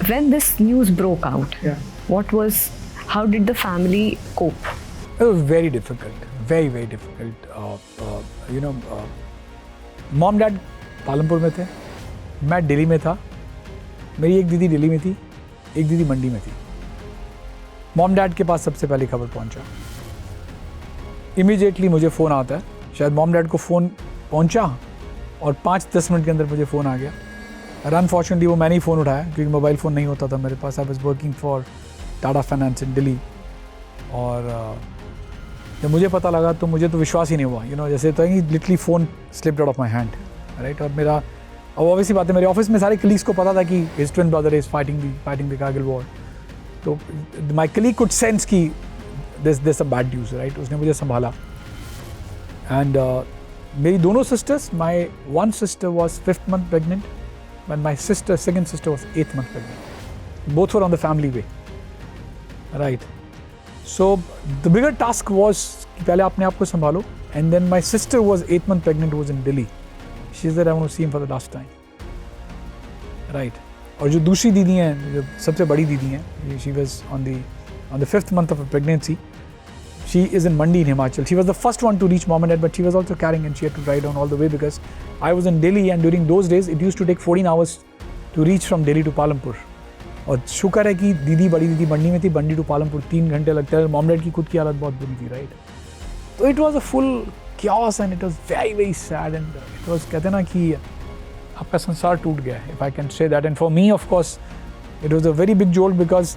When this news broke out, Yeah. how did the family cope? It was very difficult, very difficult. Mom dad Palampur में थे, मैं दिल्ली में था, मेरी एक दीदी दिल्ली में थी, एक दीदी मंडी में थी। मॉम डैड के पास सबसे पहले खबर पहुंचा। इमीडिएटली मुझे फ़ोन आता है, शायद मॉम डैड को फ़ोन पहुंचा और 5-10 मिनट के अंदर मुझे फ़ोन आ गया। और अनफॉर्चुनेटली वो मैंने ही फ़ोन उठाया क्योंकि मोबाइल फ़ोन नहीं होता था मेरे पास। I was working for Tata finance in Delhi. और जब मुझे पता लगा तो मुझे तो विश्वास ही नहीं हुआ, जैसे तो literally phone slipped out of my hand, right. और मेरा अब ऑब्वियसली बात है, मेरे ऑफिस में सारे कलीग्स को पता था कि his twin brother is fighting the Kargil war. तो माई कलीग कुड सेंस कि this a bad news, right. उसने मुझे संभाला। एंड मेरी दोनों sisters, my one sister was 5th month pregnant and my second sister was 8th month pregnant. Both were on the family way, right? So the bigger task was कि पहले अपने आप को संभालो, and then my sister was 8th month pregnant, was in Delhi. She said I want to see him for the last time, right? और जो दूसरी दीदी हैं, जो सबसे बड़ी दीदी हैं, she was on the 5th month of her pregnancy. She is in Mandi in Himachal. She was the first one to reach mom and dad, but she was also carrying and she had to ride down all the way because I was in Delhi and during those days it used to take 14 hours to reach from Delhi to Palampur. और शुक्र है कि बड़ी दीदी मंडी में थी, मंडी to Palampur 3 घंटे लगते हैं। मॉम डैड की खुद की हालत बहुत बुरी थी, राइट। तो it was a full chaos and it was very sad and it was, कहते हैं ना कि आपका संसार टूट गया, if I can say that. And for me, of course, it was a very big jolt because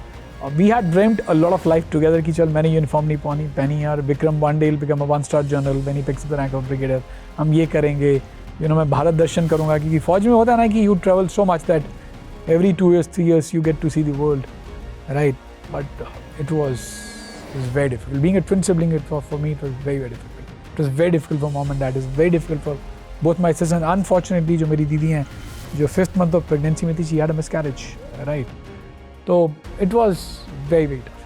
we had dreamt a lot of life together कि चल मैंने यूनिफॉर्म नहीं पहनी यार, Vikram one day will become a 1-star general when he picks up the rank of brigadier, हम ये करेंगे, मैं भारत दर्शन करूँगा। क्योंकि फौज में होता है ना कि you travel so much that every 2 years, 3 years you get to see the world, right? But it was very difficult. Being a twin sibling, for me it was very difficult. It was very difficult for mom and dad. It was very difficult for both my sisters. And unfortunately, जो मेरी दीदी हैं, जो 5th month of pregnancy में थी, she had a miscarriage, right? So it was very tough.